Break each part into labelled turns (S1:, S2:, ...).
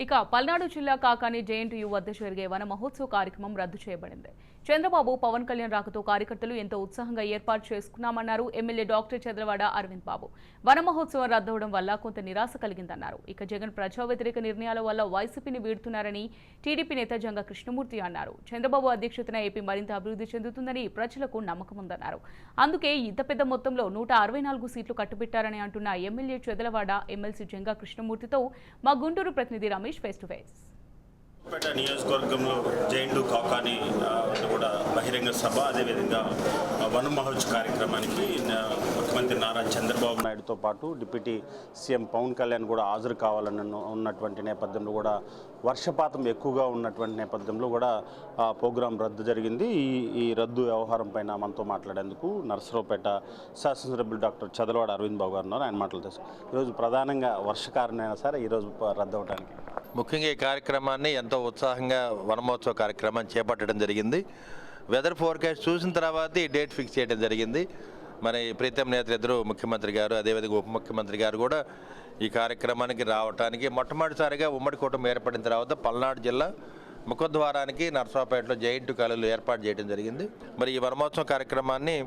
S1: ఇక పల్నాడు జిల్లా కాకాని జేఎన్టీయూ వద్ద జరిగే వన మహోత్సవ కార్యక్రమం రద్దు చేయబడింది. చంద్రబాబు పవన్ కళ్యాణ్ రాకతో కార్యకర్తలు ఎంతో ఉత్సాహంగా ఏర్పాటు చేసుకున్నామన్నారు ఎమ్మెల్యే డాక్టర్ చంద్రవాడ అరవింద్ బాబు. వన మహోత్సవం రద్దవడం వల్ల కొంత నిరాశ కలిగిందన్నారు. ఇక జగన్ ప్రజా వ్యతిరేక నిర్ణయాల వల్ల వైసీపీని వీడుతున్నారని టీడీపీ నేత జంగా కృష్ణమూర్తి అన్నారు. చంద్రబాబు అధ్యక్షతన ఏపీ మరింత అభివృద్ధి చెందుతుందని ప్రజలకు నమ్మకం ఉందన్నారు. అందుకే ఇంత పెద్ద మొత్తంలో 164 సీట్లు కట్టుబెట్టారని అంటున్న ఎమ్మెల్యే చంద్రవాడ ఎమ్మెల్సీ జంగా కృష్ణమూర్తితో మా గుంటూరు ప్రతినిధి రమేష్ ఫేస్ టు ఫేస్.
S2: పేట నియోజకవర్గంలో జైండు కాకాని కూడా బహిరంగ సభ, అదేవిధంగా వన మహోత్సవ కార్యక్రమానికి ముఖ్యమంత్రి నారా చంద్రబాబు నాయుడుతో పాటు డిప్యూటీ సీఎం పవన్ కళ్యాణ్ కూడా హాజరు కావాలని ఉన్నటువంటి నేపథ్యంలో కూడా వర్షపాతం ఎక్కువగా ఉన్నటువంటి నేపథ్యంలో కూడా ప్రోగ్రాం రద్దు జరిగింది. ఈ రద్దు వ్యవహారం పైన మనతో మాట్లాడేందుకు నర్సరావుపేట శాసనసభ్యులు డాక్టర్ చంద్రవాడ అరవింద్ బాబు గారు ఉన్నారు. ఆయన మాట్లాడుతారు. ఈరోజు ప్రధానంగా వర్షకారణమైనా సరే ఈరోజు రద్దు అవడానికి
S3: ముఖ్యంగా ఈ కార్యక్రమాన్ని ఎంతో ఉత్సాహంగా వనమహోత్సవ కార్యక్రమాన్ని చేపట్టడం జరిగింది. వెదర్ ఫోర్కాస్ట్ చూసిన తర్వాత ఈ డేట్ ఫిక్స్ చేయడం జరిగింది. మరి ప్రీతం నేతలు ఇద్దరు, ముఖ్యమంత్రి గారు అదేవిధంగా ఉప ముఖ్యమంత్రి గారు కూడా ఈ కార్యక్రమానికి రావడానికి మొట్టమొదటిసారిగా ఉమ్మడి కూటమి ఏర్పడిన తర్వాత పల్నాడు జిల్లా ముఖద్వారానికి నర్సరావుపేటలో జేఎన్టీయూ కాలేజీలో ఏర్పాటు చేయడం జరిగింది. మరి ఈ వనమహోత్సవ కార్యక్రమాన్ని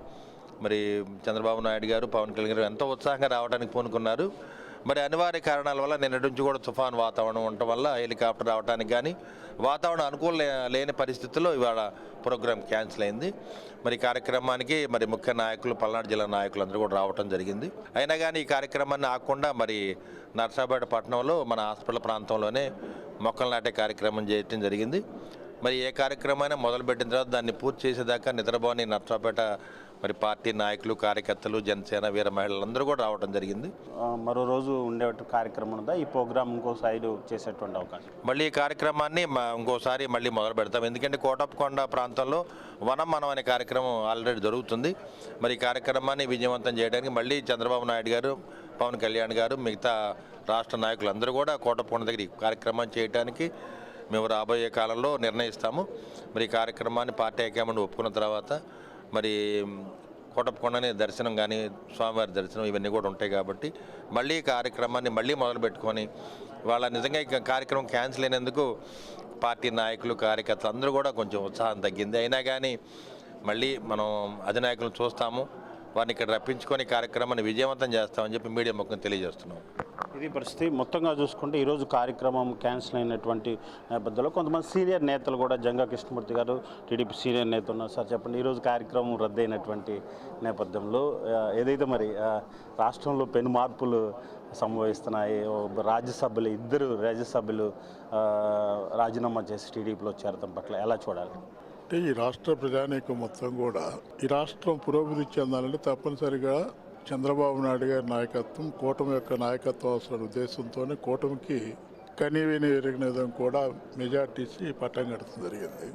S3: మరి చంద్రబాబు నాయుడు గారు, పవన్ కళ్యాణ్ గారు ఎంతో ఉత్సాహంగా రావడానికి పూనుకున్నారు. మరి అనివార్య కారణాల వల్ల నిన్నటి నుంచి కూడా తుఫాన్ వాతావరణం ఉండటం వల్ల హెలికాప్టర్ రావడానికి కానీ వాతావరణం అనుకూల లేని పరిస్థితుల్లో ఇవాళ ప్రోగ్రాం క్యాన్సిల్ అయింది. మరి కార్యక్రమానికి మరి ముఖ్య నాయకులు, పల్నాడు జిల్లా నాయకులు అందరూ కూడా రావడం జరిగింది. అయినా కానీ ఈ కార్యక్రమాన్ని ఆకుండా మరి నర్సాపేట పట్టణంలో మన హాస్పిటల్ ప్రాంతంలోనే మొక్కలు నాటే కార్యక్రమం చేయడం జరిగింది. మరి ఏ కార్యక్రమైనా మొదలుపెట్టిన తర్వాత దాన్ని పూర్తి చేసేదాకా నిద్రపోని నర్సాపేట మరి పార్టీ నాయకులు, కార్యకర్తలు, జనసేన వీర మహిళలందరూ కూడా రావడం జరిగింది.
S2: మరో రోజు ఉండే కార్యక్రమం ఉందా? ఈ ప్రోగ్రామ్ ఇంకో సైడ్ చేసేటువంటి అవకాశం?
S3: మళ్ళీ ఈ కార్యక్రమాన్ని ఇంకోసారి మళ్ళీ మొదలు పెడతాం. ఎందుకంటే కోటప్పకొండ ప్రాంతంలో వనం మనం అనే కార్యక్రమం ఆల్రెడీ జరుగుతుంది. మరి ఈ కార్యక్రమాన్ని విజయవంతం చేయడానికి మళ్ళీ చంద్రబాబు నాయుడు గారు, పవన్ కళ్యాణ్ గారు, మిగతా రాష్ట్ర నాయకులు అందరూ కూడా కోటప్పకొండ దగ్గర ఈ కార్యక్రమాన్ని చేయడానికి మేము రాబోయే కాలంలో నిర్ణయిస్తాము. మరి ఈ కార్యక్రమాన్ని పార్టీ హైకమాండ్ ఒప్పుకున్న తర్వాత మరి కోటప్పకొండని దర్శనం కానీ, స్వామివారి దర్శనం ఇవన్నీ కూడా ఉంటాయి కాబట్టి మళ్ళీ ఈ కార్యక్రమాన్ని మళ్ళీ మొదలు పెట్టుకొని వాళ్ళ నిజంగా ఈ కార్యక్రమం క్యాన్సిల్ అయినందుకు పార్టీ నాయకులు, కార్యకర్తలు అందరూ కూడా కొంచెం ఉత్సాహం తగ్గింది. అయినా కానీ మళ్ళీ మనం అధినాయకులను చూస్తాము, వారిని ఇక్కడ రప్పించుకొని కార్యక్రమాన్ని విజయవంతం చేస్తామని చెప్పి మీడియా ముఖం తెలియజేస్తున్నాం.
S2: ఇది పరిస్థితి. మొత్తంగా చూసుకుంటే ఈరోజు కార్యక్రమం క్యాన్సిల్ అయినటువంటి నేపథ్యంలో కొంతమంది సీనియర్ నేతలు కూడా, జంగా కృష్ణమూర్తి గారు టీడీపీ సీనియర్ నేత ఉన్నారు. సార్ చెప్పండి, ఈరోజు కార్యక్రమం రద్దయినటువంటి నేపథ్యంలో ఏదైతే మరి రాష్ట్రంలో పెను మార్పులు సంభవిస్తున్నాయి, ఇద్దరు రాజ్యసభ్యులు రాజీనామా చేసి టీడీపీలో చేరడం పట్ల ఎలా చూడాలి?
S4: అంటే ఈ రాష్ట్ర ప్రజానీకం మొత్తం కూడా ఈ రాష్ట్రం పురోభివృద్ధి చెందాలంటే తప్పనిసరిగా చంద్రబాబు నాయుడు గారి నాయకత్వం, కూటమి యొక్క నాయకత్వం అవసరం ఉద్దేశంతోనే కూటమికి కనీవిని ఎరిగిన విధంగా కూడా మెజార్టీసి పట్టం కట్టడం జరిగింది.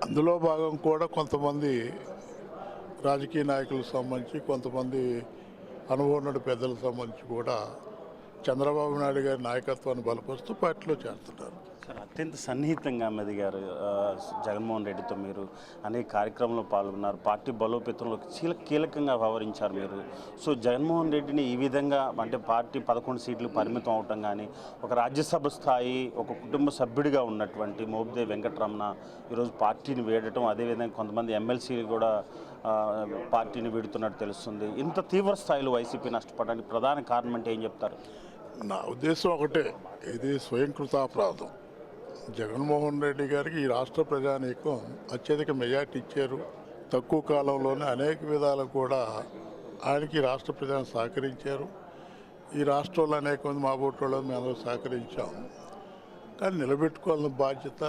S4: అందులో భాగం కూడా కొంతమంది రాజకీయ నాయకులకు సంబంధించి, కొంతమంది అనుభవం పెద్దలకు సంబంధించి కూడా చంద్రబాబు నాయుడు గారి నాయకత్వాన్ని బలపరుస్తూ పార్టీలో చేరుతున్నారు.
S2: సార్, అత్యంత సన్నిహితంగా మెదిగారు జగన్మోహన్ రెడ్డితో. మీరు అనేక కార్యక్రమంలో పాల్గొన్నారు, పార్టీ బలోపేతంలో కీలకంగా వ్యవహరించారు మీరు. సో జగన్మోహన్ రెడ్డిని ఈ విధంగా అంటే పార్టీ 11 సీట్లు పరిమితం అవటం కానీ, ఒక రాజ్యసభ స్థాయి ఒక కుటుంబ సభ్యుడిగా ఉన్నటువంటి మోపిదేవి వెంకటరమణ ఈరోజు పార్టీని వీడటం, అదేవిధంగా కొంతమంది ఎమ్మెల్సీలు కూడా పార్టీని వీడుతున్నట్టు తెలుస్తుంది. ఇంత తీవ్ర స్థాయిలో వైసీపీ నష్టపడడానికి ప్రధాన కారణం అంటే ఏం చెప్తారు?
S4: నా ఉద్దేశం ఒకటే, ఇది స్వయంకృతాపరాధం. జగన్మోహన్ రెడ్డి గారికి ఈ రాష్ట్ర ప్రజానీకం అత్యధిక మెజార్టీ ఇచ్చారు. తక్కువ కాలంలోనే అనేక విధాలు కూడా ఆయనకి రాష్ట్ర ప్రజలను సహకరించారు. ఈ రాష్ట్రంలో అనేక మంది మా బోటోళ్ళు మేము అందరూ సహకరించాం. కానీ నిలబెట్టుకోవాలన్న బాధ్యత,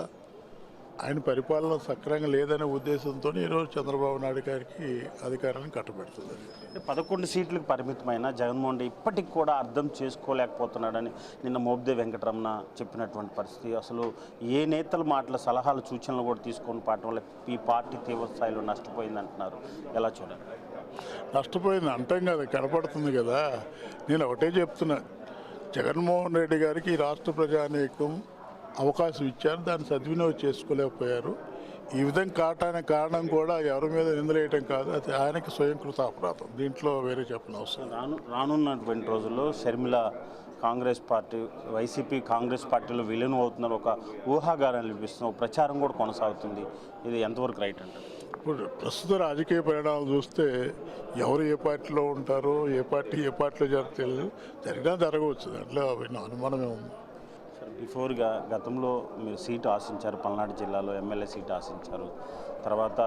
S4: ఆయన పరిపాలన సక్రమంగా లేదనే ఉద్దేశంతో ఈరోజు చంద్రబాబు నాయుడు గారికి అధికారాన్ని కట్టబెడుతుంది.
S2: 11 సీట్లకు పరిమితమైన జగన్మోహన్ రెడ్డి ఇప్పటికి కూడా అర్థం చేసుకోలేకపోతున్నాడని నిన్న మోపిదేవి వెంకటరమణ చెప్పినటువంటి పరిస్థితి. అసలు ఏ నేతల మాటల సలహాలు, సూచనలు కూడా తీసుకొని పాటం వల్ల ఈ పార్టీ తీవ్ర స్థాయిలో నష్టపోయింది అంటున్నారు. ఎలా చూడాలి?
S4: నష్టపోయింది అంటాం కదా, కనపడుతుంది కదా. నేను ఒకటే చెప్తున్నా, జగన్మోహన్ రెడ్డి గారికి ఈ రాష్ట్ర ప్రజానీకం అవకాశం ఇచ్చారు, దాన్ని సద్వినియోగం చేసుకోలేకపోయారు. ఈ విధంగా కావటానికి కారణం కూడా ఎవరి మీద నిందలేయటం కాదు, అది ఆయనకి స్వయంకృత అపరాధం. దీంట్లో వేరే చెప్పిన అవసరం.
S2: రానున్నటువంటి రోజుల్లో షర్మిల కాంగ్రెస్ పార్టీ వైసీపీ కాంగ్రెస్ పార్టీలో విలీనం అవుతున్నారు, ఒక ఊహాగానం వినిపిస్తున్న ఒక ప్రచారం కూడా కొనసాగుతుంది. ఇది ఎంతవరకు రైట్ అంటారు?
S4: ఇప్పుడు ప్రస్తుత రాజకీయ పరిణామాలు చూస్తే ఎవరు ఏ పార్టీలో ఉంటారో ఏ పార్టీలో తెలియదు, జరిగినా జరగవచ్చు, దాంట్లో అనుమానమే ఉంది.
S2: బిఫోర్గా గతంలో మీరు సీటు ఆశించారు, పల్నాడు జిల్లాలో ఎమ్మెల్యే సీటు ఆశించారు, తర్వాత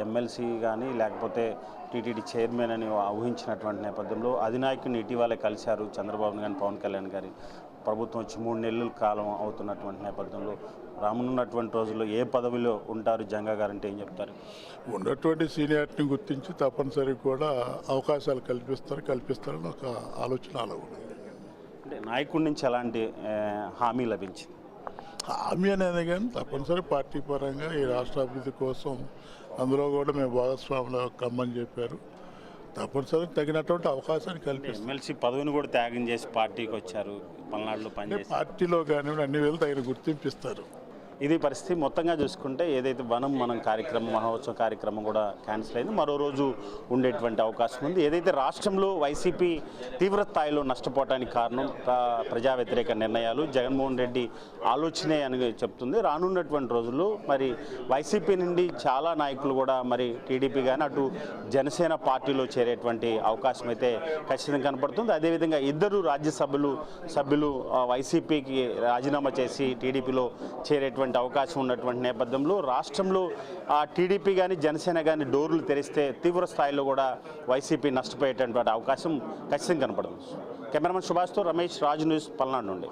S2: ఎమ్మెల్సీ కానీ లేకపోతే టీటీడీ చైర్మన్ అని ఊహించినటువంటి నేపథ్యంలో అధినాయకుని ఇటీవలే కలిశారు చంద్రబాబు కానీ పవన్ కళ్యాణ్ గారి. ప్రభుత్వం వచ్చి 3 నెలల కాలం అవుతున్నటువంటి నేపథ్యంలో రానున్నటువంటి రోజుల్లో ఏ పదవిలో ఉంటారు జంగా గారు అంటే ఏం చెప్తారు?
S4: ఉన్నటువంటి సీనియారిటీని గుర్తించి తప్పనిసరిగా కూడా అవకాశాలు కల్పిస్తారని ఒక ఆలోచన అలా ఉంది.
S2: అంటే నాయకుడి నుంచి ఎలాంటి హామీ లభించింది?
S4: హామీ అనేది కానీ తప్పనిసరి పార్టీ పరంగా ఈ రాష్ట్ర అభివృద్ధి కోసం అందులో కూడా మేము భాగస్వాములు కమ్మని చెప్పారు. తప్పనిసరి తగినటువంటి అవకాశాన్ని కల్పిస్తారు.
S2: ఎమ్మెల్సీ పదవిని కూడా త్యాగం చేసి పార్టీకి వచ్చారు, పల్నాడులో పనిచేసి
S4: పార్టీలో కానీ అన్ని వేలు తగిన గుర్తింపిస్తారు.
S2: ఇది పరిస్థితి. మొత్తంగా చూసుకుంటే ఏదైతే మనం కార్యక్రమం మహోత్సవ కార్యక్రమం కూడా క్యాన్సిల్ అయింది, మరో రోజు ఉండేటువంటి అవకాశం ఉంది. ఏదైతే రాష్ట్రంలో వైసీపీ తీవ్ర స్థాయిలో నష్టపోవడానికి కారణం ప్రజా వ్యతిరేక నిర్ణయాలు, జగన్మోహన్ రెడ్డి ఆలోచనే అని చెప్తుంది. రానున్నటువంటి రోజుల్లో మరి వైసీపీ నుండి చాలా నాయకులు కూడా మరి టీడీపీ కానీ అటు జనసేన పార్టీలో చేరేటువంటి అవకాశం అయితే ఖచ్చితంగా కనపడుతుంది. అదేవిధంగా 2 సభ్యులు వైసీపీకి రాజీనామా చేసి టీడీపీలో చేరేటువంటి అవకాశం ఉన్నటువంటి నేపథ్యంలో రాష్ట్రంలో టీడీపీ కానీ జనసేన కానీ డోర్లు తెరిస్తే తీవ్ర స్థాయిలో కూడా వైసీపీ నష్టపోయేటటువంటి అవకాశం ఖచ్చితంగా కనపడుతుంది. కెమెరామెన్ సుభాష్తో రమేష్, రాజు న్యూస్, పల్నాడు నుండి.